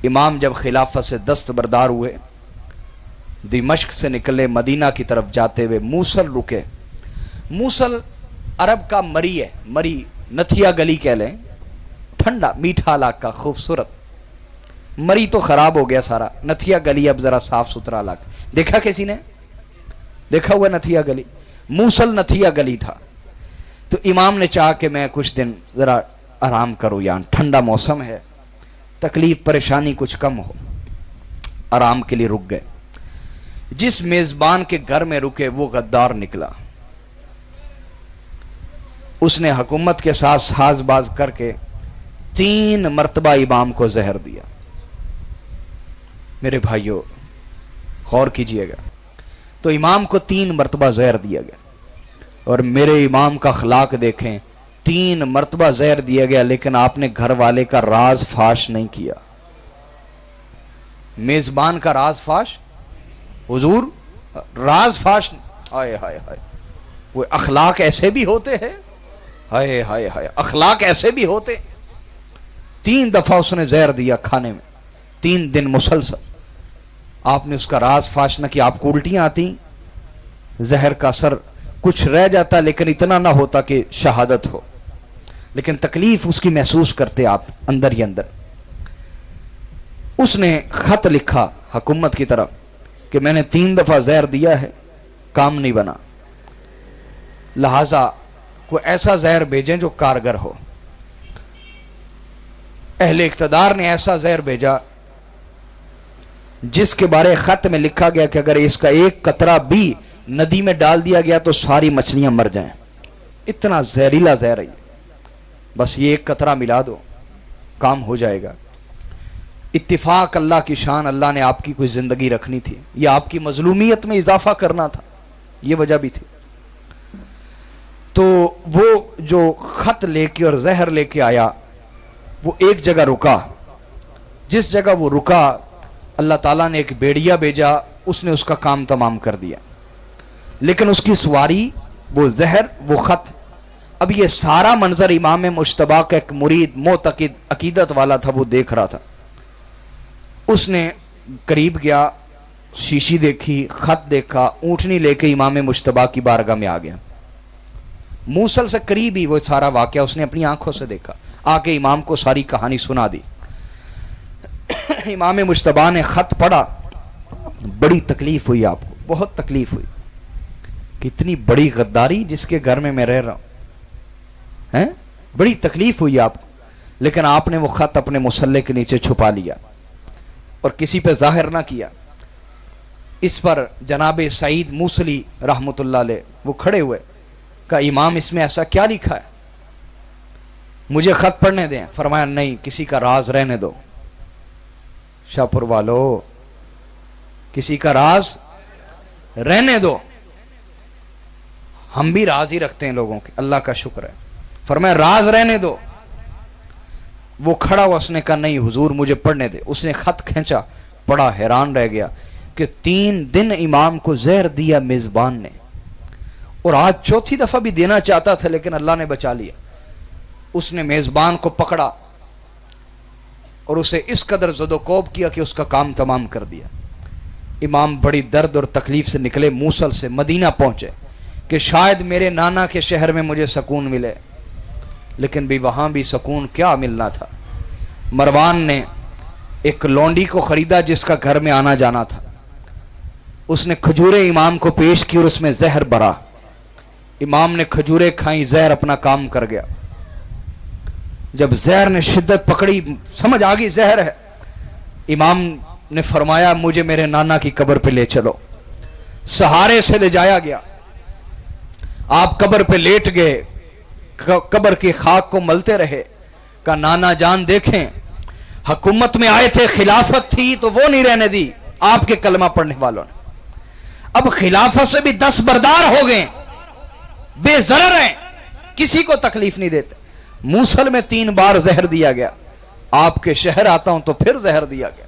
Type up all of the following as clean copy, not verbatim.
امام جب خلافت سے دستبردار ہوئے، دمشق سے نکلے، مدینہ کی طرف جاتے ہوئے موصل رکے۔ موصل عرب کا مری ہے، مری نتھیا گلی کہہ لیں، ٹھنڈا میٹھا علاقہ، خوبصورت۔ مری تو خراب ہو گیا سارا، نتھیا گلی اب ذرا صاف ستھرا علاقہ۔ دیکھا کسی نے؟ دیکھا ہوا نتھیا گلی؟ موصل نتھیا گلی تھا۔ تو امام نے چاہا کہ میں کچھ دن ذرا آرام کروں، یہاں ٹھنڈا موسم ہے، تکلیف پریشانی کچھ کم ہو، آرام کے لیے رک گئے۔ جس میزبان کے گھر میں رکے وہ غدار نکلا، اس نے حکومت کے ساتھ ساز باز کر کے 3 مرتبہ امام کو زہر دیا۔ میرے بھائیوں غور کیجئے گا، تو امام کو 3 مرتبہ زہر دیا گیا، اور میرے امام کا اخلاق دیکھیں، 3 مرتبہ زہر دیا گیا لیکن آپ نے گھر والے کا راز فاش نہیں کیا۔ میزبان کا راز فاش، حضور راز فاش، ہائے ہائے ہائے، وہ اخلاق ایسے بھی ہوتے ہیں، ہائے ہائے ہائے، اخلاق ایسے بھی ہوتے۔ 3 دفعہ اس نے زہر دیا کھانے میں، 3 دن مسلسل۔ آپ نے اس کا راز فاش نہ کیا۔ آپ کو الٹیاں آتی، زہر کا اثر کچھ رہ جاتا لیکن اتنا نہ ہوتا کہ شہادت ہو، لیکن تکلیف اس کی محسوس کرتے آپ اندر ہی اندر۔ اس نے خط لکھا حکومت کی طرف کہ میں نے 3 دفعہ زہر دیا ہے، کام نہیں بنا، لہذا کوئی ایسا زہر بھیجیں جو کارگر ہو۔ اہل اقتدار نے ایسا زہر بھیجا جس کے بارے خط میں لکھا گیا کہ اگر اس کا ایک قطرہ بھی ندی میں ڈال دیا گیا تو ساری مچھلیاں مر جائیں، اتنا زہریلا زہر ہے، بس یہ ایک قطرہ ملا دو کام ہو جائے گا۔ اتفاق اللہ کی شان، اللہ نے آپ کی کوئی زندگی رکھنی تھی، یہ آپ کی مظلومیت میں اضافہ کرنا تھا، یہ وجہ بھی تھی۔ تو وہ جو خط لے کے اور زہر لے کے آیا، وہ ایک جگہ رکا، جس جگہ وہ رکا اللہ تعالیٰ نے ایک بیڑیا بھیجا، اس نے اس کا کام تمام کر دیا، لیکن اس کی سواری، وہ زہر، وہ خط۔ اب یہ سارا منظر امام مجتبیٰ کا ایک مرید معتقد عقیدت والا تھا، وہ دیکھ رہا تھا۔ اس نے قریب گیا، شیشی دیکھی، خط دیکھا، اونٹنی لے کے امام مجتبیٰ کی بارگاہ میں آ گیا۔ موصل سے قریب ہی وہ سارا واقعہ اس نے اپنی آنکھوں سے دیکھا، آ کے امام کو ساری کہانی سنا دی۔ امام مجتبیٰ نے خط پڑھا، بڑی تکلیف ہوئی آپ کو، بہت تکلیف ہوئی، کتنی بڑی غداری جس کے گھر میں رہ رہا ہوں، بڑی تکلیف ہوئی آپ کو، لیکن آپ نے وہ خط اپنے مصلے کے نیچے چھپا لیا اور کسی پہ ظاہر نہ کیا۔ اس پر جناب سعید موصلی رحمت اللہ علیہ وہ کھڑے ہوئے، کہا امام اس میں ایسا کیا لکھا ہے، مجھے خط پڑھنے دیں۔ فرمایا نہیں، کسی کا راز رہنے دو، شاہپور والو کسی کا راز رہنے دو، ہم بھی راز ہی رکھتے ہیں لوگوں کے، اللہ کا شکر ہے۔ فرمایا راز رہنے دو۔ وہ کھڑا ہوا، اس نے کہا نہیں حضور مجھے پڑھنے دے۔ اس نے خط کھینچا، پڑھا، حیران رہ گیا کہ 3 دن امام کو زہر دیا میزبان نے، اور آج 4تھی دفعہ بھی دینا چاہتا تھا لیکن اللہ نے بچا لیا۔ اس نے میزبان کو پکڑا اور اسے اس قدر زد و کوب کیا کہ اس کا کام تمام کر دیا۔ امام بڑی درد اور تکلیف سے نکلے، موصل سے مدینہ پہنچے کہ شاید میرے نانا کے شہر میں مجھے سکون ملے، لیکن بھی وہاں بھی سکون کیا ملنا تھا۔ مروان نے ایک لونڈی کو خریدا جس کا گھر میں آنا جانا تھا، اس نے کھجوریں امام کو پیش کی اور اس میں زہر بھرا۔ امام نے کھجوریں کھائیں، زہر اپنا کام کر گیا۔ جب زہر نے شدت پکڑی، سمجھ آ گئی زہر ہے، امام نے فرمایا مجھے میرے نانا کی قبر پہ لے چلو۔ سہارے سے لے جایا گیا، آپ قبر پہ لیٹ گئے، قبر کی خاک کو ملتے رہے، کہا نانا جان دیکھیں، حکومت میں آئے تھے، خلافت تھی تو وہ نہیں رہنے دی آپ کے کلمہ پڑھنے والوں نے، اب خلافت سے بھی دستبردار ہو گئے، بے ضرر ہیں، کسی کو تکلیف نہیں دیتے۔ موصل میں 3 بار زہر دیا گیا، آپ کے شہر آتا ہوں تو پھر زہر دیا گیا،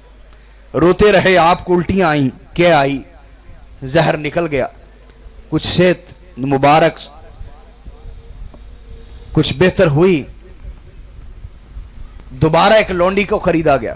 روتے رہے، آپ کو الٹیاں آئیں، کیا آئی، زہر نکل گیا، کچھ صحت مبارک کچھ بہتر ہوئی، دوبارہ ایک لونڈی کو خریدا گیا،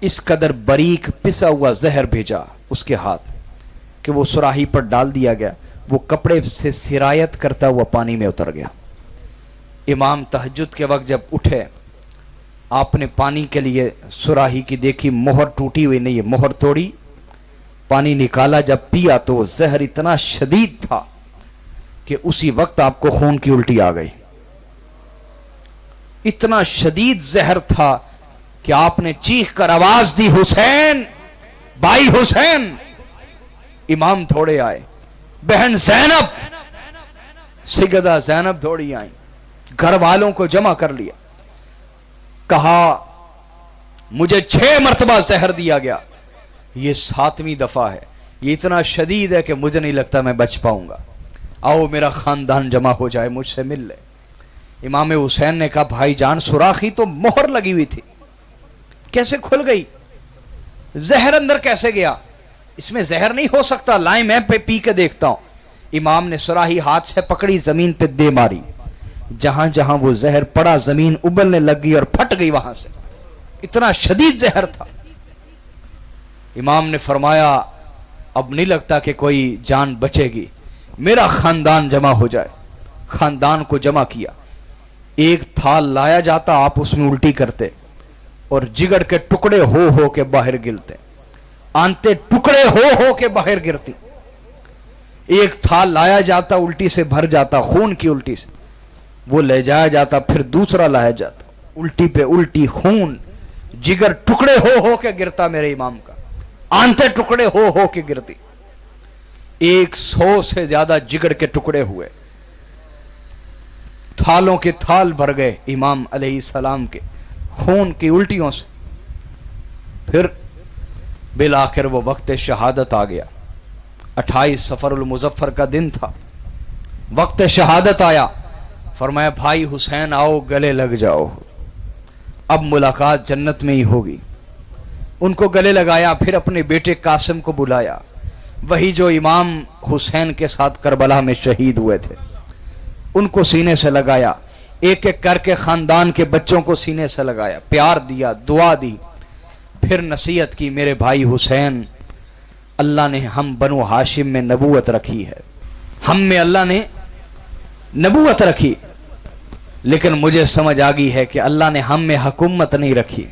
اس قدر باریک پسا ہوا زہر بھیجا اس کے ہاتھ کہ وہ سراہی پر ڈال دیا گیا، وہ کپڑے سے سرایت کرتا ہوا پانی میں اتر گیا۔ امام تہجد کے وقت جب اٹھے، آپ نے پانی کے لیے سراہی کی دیکھی، مہر ٹوٹی ہوئی نہیں ہے، مہر توڑی، پانی نکالا، جب پیا تو وہ زہر اتنا شدید تھا کہ اسی وقت آپ کو خون کی الٹی آ گئی۔ اتنا شدید زہر تھا کہ آپ نے چیخ کر آواز دی، حسین، بھائی حسین۔ امام دوڑے آئے، بہن زینب، سیدہ زینب دوڑی آئیں، گھر والوں کو جمع کر لیا، کہا مجھے 6 مرتبہ زہر دیا گیا، یہ 7ویں دفعہ ہے، یہ اتنا شدید ہے کہ مجھے نہیں لگتا میں بچ پاؤں گا، آؤ میرا خاندان جمع ہو جائے، مجھ سے مل لے۔ امام حسین نے کہا بھائی جان، سوراخی تو مہر لگی ہوئی تھی، کیسے کھل گئی؟ زہر اندر کیسے گیا؟ اس میں زہر نہیں ہو سکتا، لائیں میں پی کے دیکھتا ہوں۔ امام نے سراہی ہاتھ سے پکڑی، زمین پہ دے ماری، جہاں جہاں وہ زہر پڑا زمین ابلنے لگ گئی اور پھٹ گئی وہاں سے، اتنا شدید زہر تھا۔ امام نے فرمایا اب نہیں لگتا کہ کوئی جان بچے گی، میرا خاندان جمع ہو جائے۔ خاندان کو جمع کیا، ایک تھال لایا جاتا، آپ اس میں الٹی کرتے اور جگر کے ٹکڑے ہو کے باہر گرتے، آنتے ٹکڑے ہو کے باہر گرتی۔ ایک تھال لایا جاتا، الٹی سے بھر جاتا، خون کی الٹی سے، وہ لے جایا جاتا، پھر دوسرا لایا جاتا، الٹی پہ الٹی، خون، جگر ٹکڑے ہو کے گرتا میرے امام کا، آنتے ٹکڑے ہو کے گرتی۔ 100 سے زیادہ جگر کے ٹکڑے ہوئے، تھالوں کے تھال بھر گئے امام علیہ السلام کے خون کی الٹیوں سے۔ پھر بالآخر وہ وقت شہادت آ گیا، 28 صفر المظفر کا دن تھا، وقت شہادت آیا، فرمایا بھائی حسین آؤ گلے لگ جاؤ، اب ملاقات جنت میں ہی ہوگی۔ ان کو گلے لگایا، پھر اپنے بیٹے قاسم کو بلایا، وہی جو امام حسین کے ساتھ کربلا میں شہید ہوئے تھے، ان کو سینے سے لگایا، ایک ایک کر کے خاندان کے بچوں کو سینے سے لگایا، پیار دیا، دعا دی، پھر نصیحت کی میرے بھائی حسین، اللہ نے ہم بنو ہاشم میں نبوت رکھی ہے، ہم میں اللہ نے نبوت رکھی، لیکن مجھے سمجھ آ گئی ہے کہ اللہ نے ہم میں حکومت نہیں رکھی،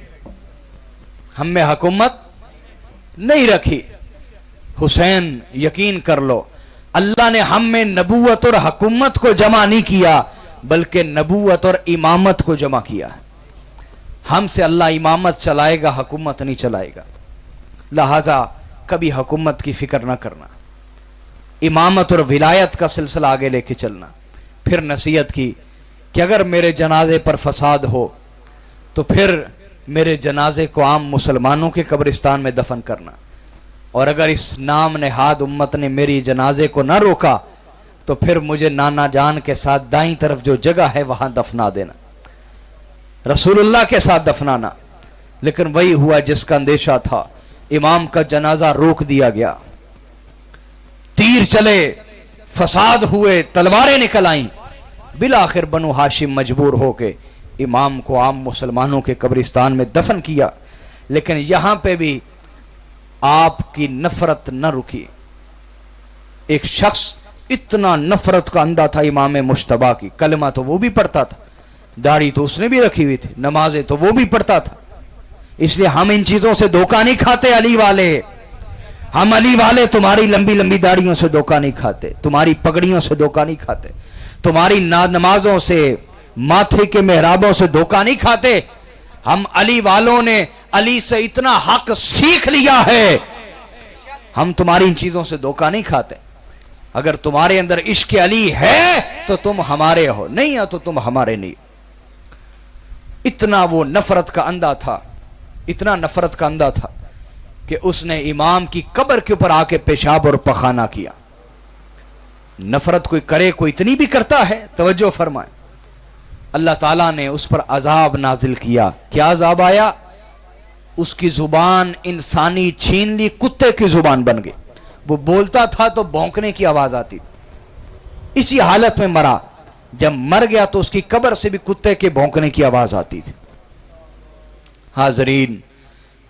ہم میں حکومت نہیں رکھی۔ حسین یقین کر لو، اللہ نے ہم میں نبوت اور حکومت کو جمع نہیں کیا، بلکہ نبوت اور امامت کو جمع کیا۔ ہم سے اللہ امامت چلائے گا، حکومت نہیں چلائے گا، لہذا کبھی حکومت کی فکر نہ کرنا، امامت اور ولایت کا سلسلہ آگے لے کے چلنا۔ پھر نصیحت کی کہ اگر میرے جنازے پر فساد ہو تو پھر میرے جنازے کو عام مسلمانوں کے قبرستان میں دفن کرنا، اور اگر اس نام نہاد امت نے میری جنازے کو نہ روکا تو پھر مجھے نانا جان کے ساتھ دائیں طرف جو جگہ ہے وہاں دفنا دینا، رسول اللہ کے ساتھ دفنانا۔ لیکن وہی ہوا جس کا اندیشہ تھا، امام کا جنازہ روک دیا گیا، تیر چلے، فساد ہوئے، تلواریں نکل آئیں، بالآخر بنو ہاشم مجبور ہو کے امام کو عام مسلمانوں کے قبرستان میں دفن کیا۔ لیکن یہاں پہ بھی آپ کی نفرت نہ رکی۔ ایک شخص اتنا نفرت کا اندھا تھا امام مجتبیٰ کی، کلمہ تو وہ بھی پڑھتا تھا، داڑھی تو اس نے بھی رکھی ہوئی تھی، نمازیں تو وہ بھی پڑھتا تھا، اس لیے ہم ان چیزوں سے دھوکہ نہیں کھاتے علی والے، ہم علی والے تمہاری لمبی لمبی داڑھیوں سے دھوکہ نہیں کھاتے، تمہاری پگڑیوں سے دھوکہ نہیں کھاتے، تمہاری نمازوں سے، ماتھے کے محرابوں سے دھوکہ نہیں کھاتے۔ ہم علی والوں نے علی سے اتنا حق سیکھ لیا ہے، ہم تمہاری ان چیزوں سے دھوکہ نہیں کھاتے۔ اگر تمہارے اندر عشق علی ہے تو تم ہمارے ہو، نہیں ہے تو تم ہمارے نہیں۔ اتنا وہ نفرت کا اندھا تھا، اتنا نفرت کا اندھا تھا کہ اس نے امام کی قبر کے اوپر آ کے پیشاب اور پخانہ کیا۔ نفرت کوئی کرے، کوئی اتنی بھی کرتا ہے، توجہ فرمائیں، اللہ تعالیٰ نے اس پر عذاب نازل کیا۔ کیا عذاب آیا؟ اس کی زبان انسانی چھین لی، کتے کی زبان بن گئی، وہ بولتا تھا تو بھونکنے کی آواز آتی تھی، اسی حالت میں مرا۔ جب مر گیا تو اس کی قبر سے بھی کتے کے بھونکنے کی آواز آتی تھی۔ حاضرین،